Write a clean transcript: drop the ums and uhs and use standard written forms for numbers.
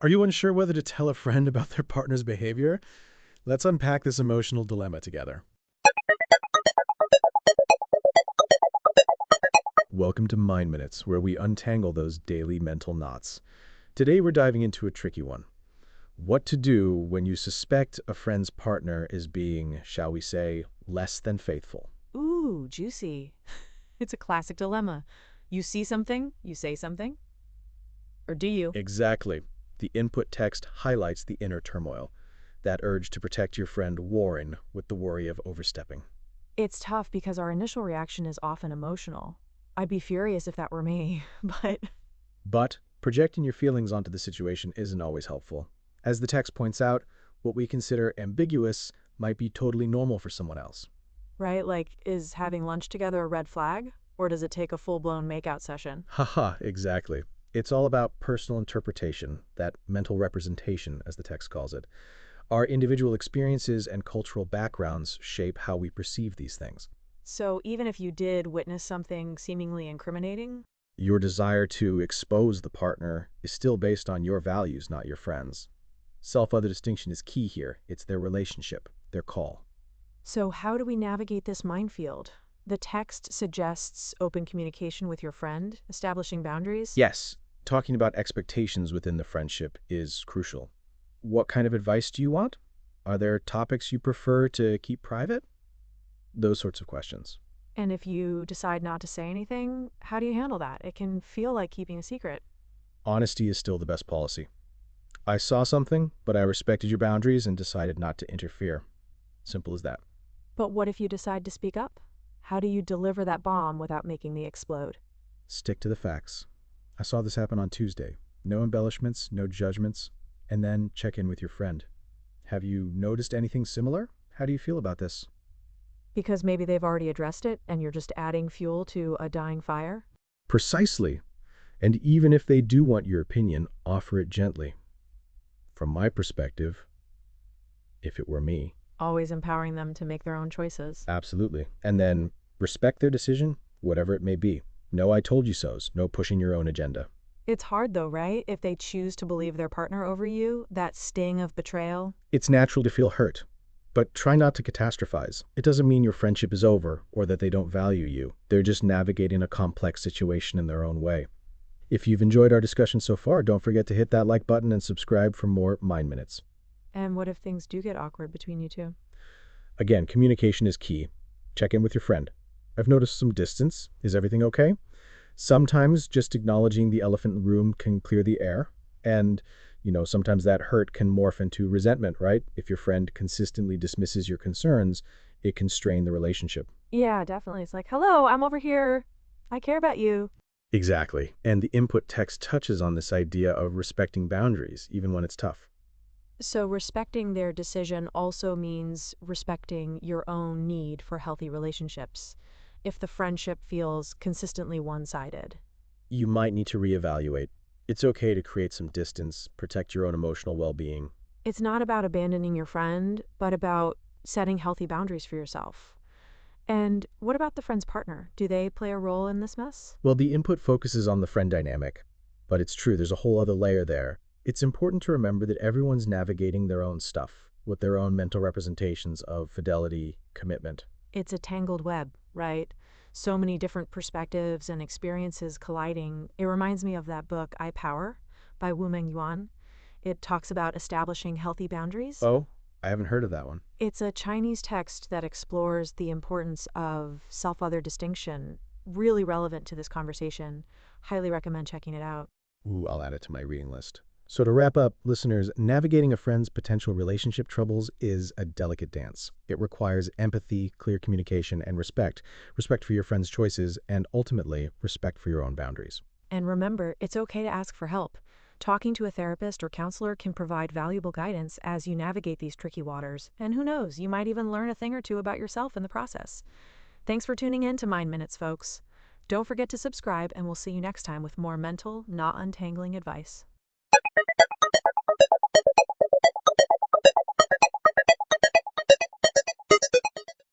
Are you unsure whether to tell a friend about their partner's behavior? Let's unpack this emotional dilemma together. Welcome to Mind Minutes, where we untangle those daily mental knots. Today we're diving into a tricky one. What to do when you suspect a friend's partner is being, shall we say, less than faithful. Ooh, juicy. It's a classic dilemma. You see something, you say something, or do you? Exactly. The input text highlights the inner turmoil, that urge to protect your friend warring with the worry of overstepping. It's tough because our initial reaction is often emotional. I'd be furious if that were me, but But projecting your feelings onto the situation isn't always helpful. As the text points out, what we consider ambiguous might be totally normal for someone else. right, like, is having lunch together a red flag? Or does it take a full-blown makeout session? Haha, exactly. It's all about personal interpretation, that mental representation, as the text calls it. Our individual experiences and cultural backgrounds shape how we perceive these things. So even if you did witness something seemingly incriminating, Your desire to expose the partner is still based on your values, not your friends. Self-other distinction is key here. It's their relationship, their call. so how do we navigate this minefield? The text suggests open communication with your friend, establishing boundaries. Yes, talking about expectations within the friendship is crucial. What kind of advice do you want? Are there topics you prefer to keep private? Those sorts of questions. And if you decide not to say anything, how do you handle that? It can feel like keeping a secret. Honesty is still the best policy. I saw something, but I respected your boundaries and decided not to interfere. Simple as that. But what if you decide to speak up? How do you deliver that bomb without making me explode? Stick to the facts. I saw this happen on Tuesday. No embellishments, no judgments, and then check in with your friend. Have you noticed anything similar? How do you feel about this? Because maybe they've already addressed it and you're just adding fuel to a dying fire? Precisely. And even if they do want your opinion, offer it gently. From my perspective, if it were me, Always empowering them to make their own choices. absolutely. And then respect their decision, whatever it may be. No I told you so's, no pushing your own agenda. It's hard though, right? If they choose to believe their partner over you, that sting of betrayal. It's natural to feel hurt, but try not to catastrophize. It doesn't mean your friendship is over or that they don't value you. They're just navigating a complex situation in their own way. If you've enjoyed our discussion so far, don't forget to hit that like button and subscribe for more Mind Minutes. And what if things do get awkward between you two? Again, communication is key. Check in with your friend. I've noticed some distance. Is everything okay? Sometimes just acknowledging the elephant in the room can clear the air. And, sometimes that hurt can morph into resentment, right? If your friend consistently dismisses your concerns, it can strain the relationship. Yeah, definitely. It's like, hello, I'm over here. I care about you. Exactly. And the input text touches on this idea of respecting boundaries, even when it's tough. So, respecting their decision also means respecting your own need for healthy relationships. If the friendship feels consistently one sided, You might need to reevaluate. It's okay to create some distance, protect your own emotional well-being. it's not about abandoning your friend, but about setting healthy boundaries for yourself. And what about the friend's partner? Do they play a role in this mess? Well, the input focuses on the friend dynamic, but it's true, there's a whole other layer there. It's important to remember that everyone's navigating their own stuff with their own mental representations of fidelity, commitment. It's a tangled web, right? So many different perspectives and experiences colliding. It reminds me of that book, I Power by Wu Mengyuan. It talks about establishing healthy boundaries. Oh, I haven't heard of that one. It's a Chinese text that explores the importance of self-other distinction, really relevant to this conversation. Highly recommend checking it out. Ooh, I'll add it to my reading list. So to wrap up, listeners, navigating a friend's potential relationship troubles is a delicate dance. It requires empathy, clear communication, and respect. Respect for your friend's choices, and ultimately, respect for your own boundaries. And remember, it's okay to ask for help. Talking to a therapist or counselor can provide valuable guidance as you navigate these tricky waters. And who knows, you might even learn a thing or two about yourself in the process. Thanks for tuning in to Mind Minutes, folks. Don't forget to subscribe, and we'll see you next time with more mental, not untangling advice.